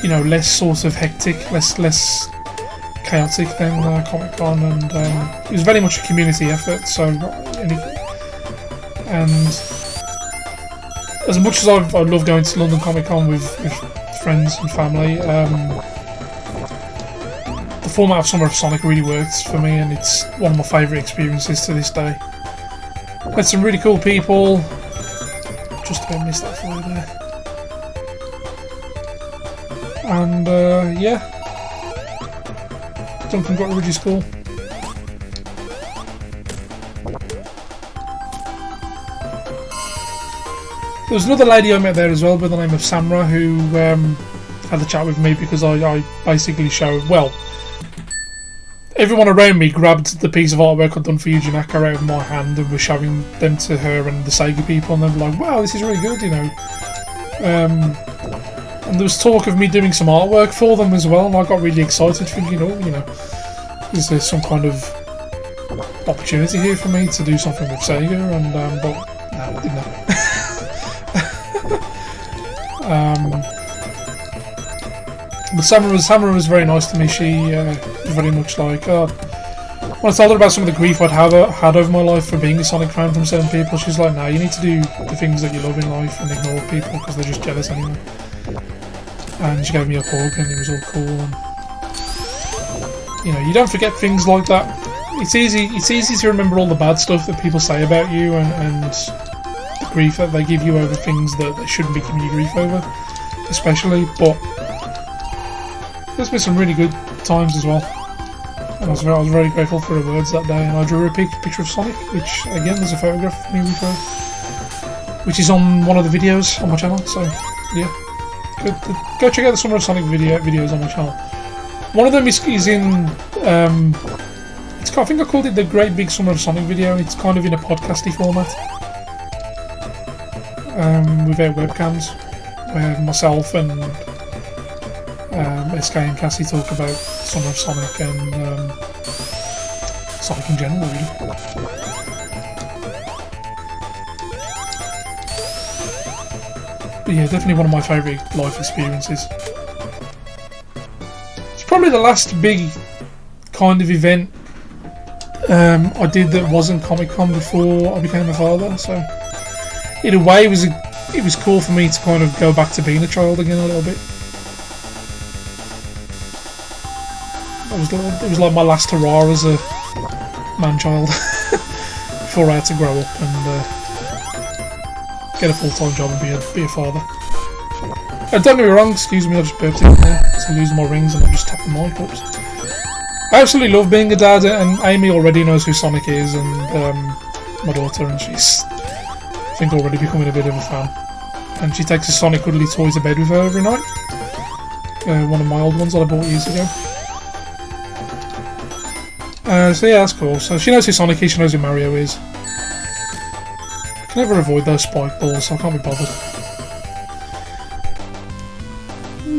you know, less sort of hectic, less chaotic than Comic-Con, and it was very much a community effort. So, and as much as I love going to London Comic-Con with friends and family, the format of Summer of Sonic really works for me, and it's one of my favourite experiences to this day. Met some really cool people. Just about missed that fly there. And yeah, Duncan got really cool. There was another lady I met there as well by the name of Samra, who had a chat with me because I basically showed, well, everyone around me grabbed the piece of artwork I'd done for Yuji Naka out of my hand and were showing them to her and the Sega people, and they were like, wow, this is really good, you know. And there was talk of me doing some artwork for them as well, and I got really excited, thinking, oh, you know, is there some kind of opportunity here for me to do something with Sega? And but no, I didn't know. But Samara was very nice to me. She was very much like, when I told her about some of the grief I'd had over my life for being a Sonic fan from certain people, she's like, no, you need to do the things that you love in life and ignore people because they're just jealous anyway. And she gave me a hug and it was all cool. And, you know, you don't forget things like that. It's easy to remember all the bad stuff that people say about you and the grief that they give you over things that they shouldn't be giving you grief over, especially. But there's been some really good times as well. And I was very grateful for her words that day. And I drew a picture of Sonic, which again there's a photograph of me with her, which is on one of the videos on my channel. So yeah. Go check out the Summer of Sonic videos on my channel. One of them is in, I think I called it the Great Big Summer of Sonic video. It's kind of in a podcasty format, without webcams, where myself and SK and Cassie talk about Summer of Sonic and Sonic in general, really. But yeah, definitely one of my favourite life experiences. It's probably the last big kind of event I did that wasn't Comic-Con before I became a father. So in a way, it was cool for me to kind of go back to being a child again a little bit. It was like my last hurrah as a man-child before I had to grow up and get a full-time job and be a father. Don't get me wrong, excuse me, I just burped in there to lose my rings and I just tapped the mic. Oops. I absolutely love being a dad, and Amy already knows who Sonic is, and my daughter, and she's, I think, already becoming a bit of a fan. And she takes a Sonic cuddly toy to bed with her every night. One of my old ones that I bought years ago. So yeah, that's cool. So she knows who Sonic is, she knows who Mario is. I can never avoid those spike balls, so I can't be bothered.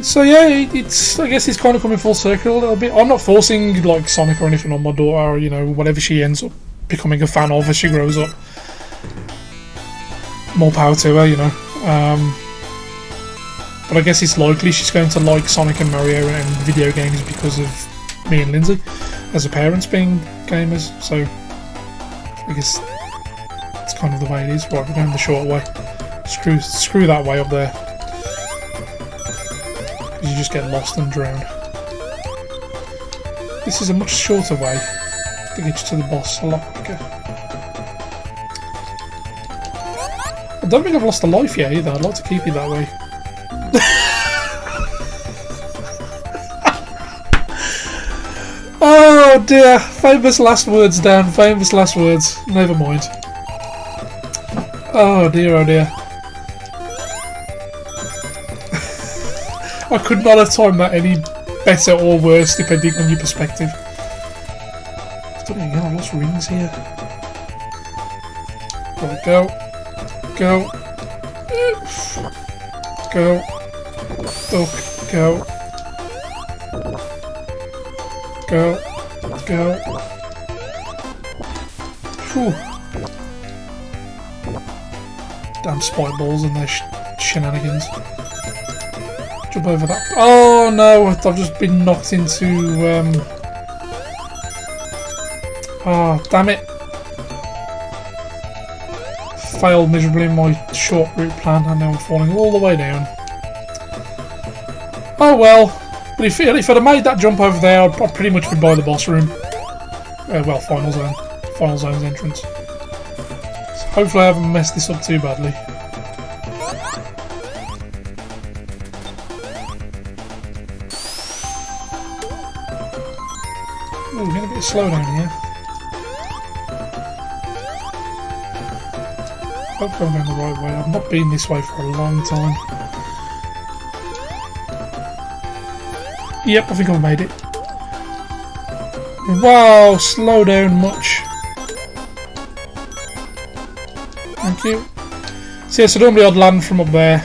So yeah, I guess it's kind of coming full circle a little bit. I'm not forcing like Sonic or anything on my daughter, or, you know, whatever she ends up becoming a fan of as she grows up. More power to her, you know. But I guess it's likely she's going to like Sonic and Mario and video games because of me and Lindsay, as a parents being gamers. So I guess it's kind of the way it is. Right, we're going the short way. Screw that way up there. You just get lost and drown. This is a much shorter way to get you to the boss a lot quicker. I don't think I've lost a life yet either. I'd like to keep it that way. Oh dear, famous last words, Dan, famous last words. Never mind. Oh dear, oh dear. I could not have timed that any better or worse, depending on your perspective. Again, I've lost rings here. Right, go. Go. Go. Duck. Go. Go. Go. Whew. Damn spike balls and their shenanigans. Jump over that. Oh no, I've just been knocked into... Oh, damn it. Failed miserably in my short route plan and now I'm falling all the way down. Oh well. But if I'd have made that jump over there, I'd pretty much be by the boss room. Well, final zone. Final zone's entrance. So hopefully I haven't messed this up too badly. Ooh, we're getting a bit of slowdown here. Hopefully I'm going the right way. I've not been this way for a long time. Yep, I think I've made it. Wow, slow down much. Thank you. So yes, normally I'd land from up there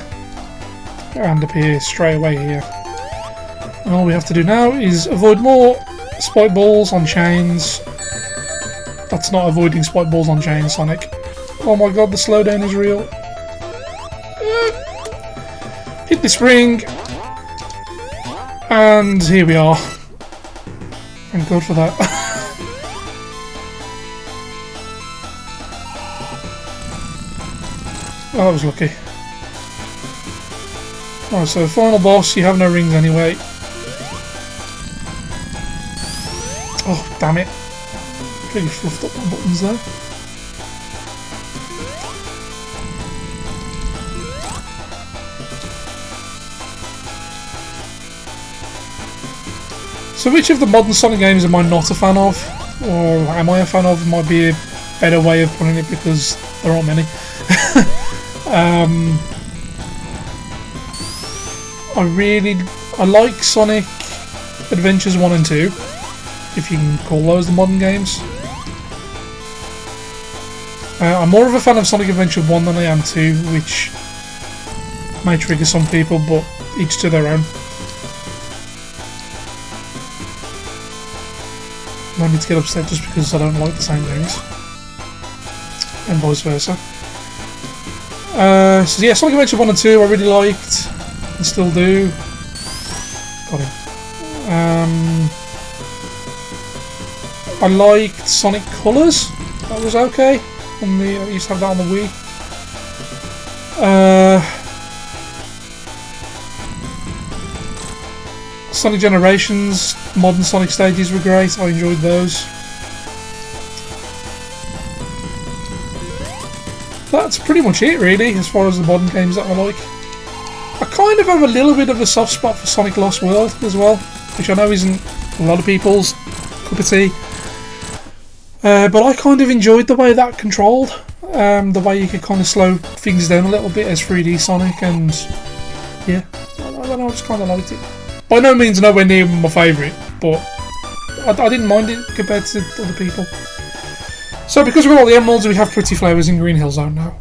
and up here, straight away here. And all we have to do now is avoid more spike balls on chains. That's not avoiding spike balls on chains, Sonic. Oh my god, the slowdown is real. Hit this ring. And here we are. Thank God for that. Oh, that was lucky. Alright, so final boss, you have no rings anyway. Oh, damn it. Really fluffed up my buttons there. So which of the modern Sonic games am I not a fan of? Or am I a fan of? Might be a better way of putting it because there aren't many. I like Sonic Adventures 1 and 2, if you can call those the modern games. I'm more of a fan of Sonic Adventure 1 than I am 2, which may trigger some people, but each to their own. No need to get upset just because I don't like the same games, and vice versa. So yeah, Sonic Adventure 1 and 2 I really liked, and still do. Got him. I liked Sonic Colors, that was okay. I used to have that on the Wii. Sonic Generations, modern Sonic stages were great, I enjoyed those. That's pretty much it really, as far as the modern games that I like. I kind of have a little bit of a soft spot for Sonic Lost World as well, which I know isn't a lot of people's cup of tea. But I kind of enjoyed the way that controlled, the way you could kind of slow things down a little bit as 3D Sonic, and yeah, I don't know, I just kind of liked it. By no means nowhere near my favourite, but I didn't mind it compared to other people. So because we've got all the emeralds, we have Pretty Flowers in Green Hill Zone now.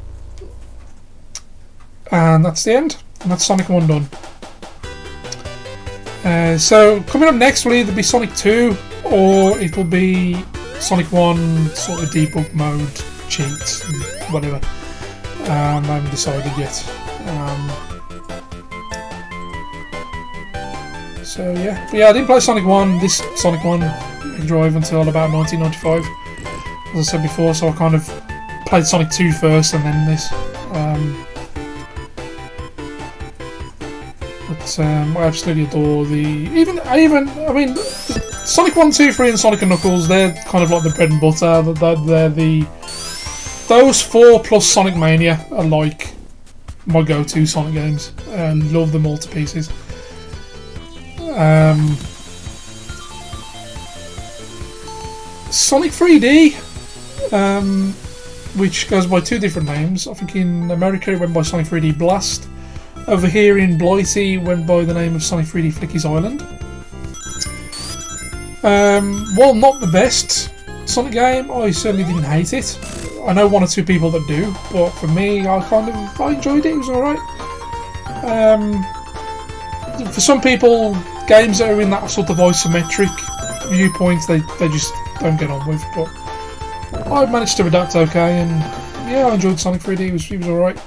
And that's the end, and that's Sonic 1 done. So coming up next will either be Sonic 2, or it will be Sonic 1 sort of debug mode, cheats, and whatever. I haven't decided yet. So yeah, but yeah, I didn't play Sonic 1, this Sonic 1 Mega Drive until about 1995, as I said before, so I kind of played Sonic 2 first and then this. But I absolutely adore I mean, Sonic 1, 2, 3 and Sonic and Knuckles, they're kind of like the bread and butter, those four plus Sonic Mania are like my go-to Sonic games, and love them all to pieces. Sonic 3D, which goes by two different names. I think in America it went by Sonic 3D Blast, over here in Blighty went by the name of Sonic 3D Flicky's Island. While not the best Sonic game, I certainly didn't hate it. I know 1 or 2 people that do, but for me, I enjoyed it. It was alright. For some people, games that are in that sort of isometric viewpoint, they just don't get on with. But I managed to adapt okay, and yeah, I enjoyed Sonic 3D. It was alright.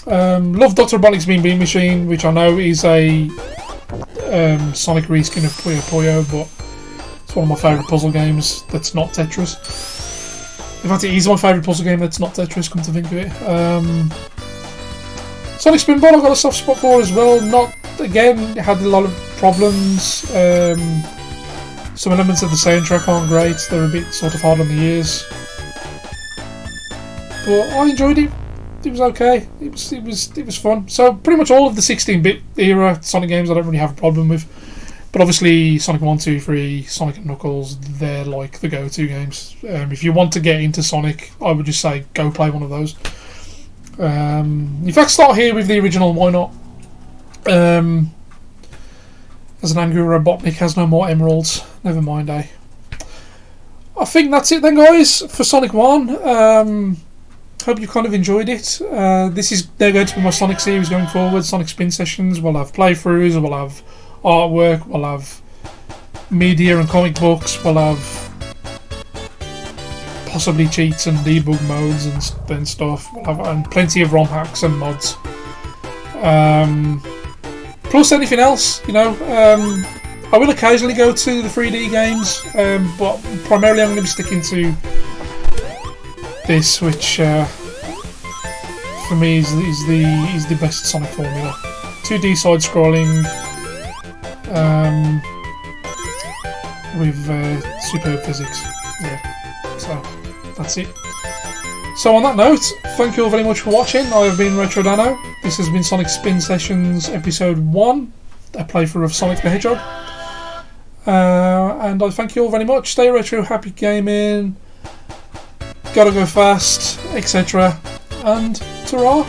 Love Dr. Robotnik's Bean Bean Machine, which I know is a Sonic reskin of Puyo Puyo, but it's one of my favourite puzzle games that's not Tetris. In fact, it is my favourite puzzle game that's not Tetris, come to think of it. Sonic Spinball I've got a soft spot for as well. It had a lot of problems. Some elements of the soundtrack aren't great. They're a bit sort of hard on the ears. But I enjoyed it. It was okay. It was fun. So pretty much all of the 16-bit era Sonic games I don't really have a problem with. But obviously Sonic 1, 2, 3, Sonic and Knuckles, they're like the go-to games. If you want to get into Sonic, I would just say go play one of those. In fact, start here with the original, why not? As an angry Robotnik has no more emeralds. Never mind, eh? I think that's it then, guys, for Sonic 1. Hope you kind of enjoyed it. This is now going to be my Sonic series going forward. Sonic Spin Sessions. We'll have playthroughs, we'll have artwork, we'll have media and comic books, we'll have possibly cheats and debug modes and stuff. We'll have and plenty of ROM hacks and mods. Plus anything else, you know. I will occasionally go to the 3D games, but primarily I'm going to be sticking to this, which for me is the best Sonic formula. 2D side scrolling with superb physics. Yeah, so that's it. So on that note, thank you all very much for watching. I have been RetroDanno. This has been Sonic Spin Sessions Episode 1, a playthrough of Sonic the Hedgehog. And I thank you all very much. Stay retro, happy gaming, gotta go fast, etc. And ta-ra!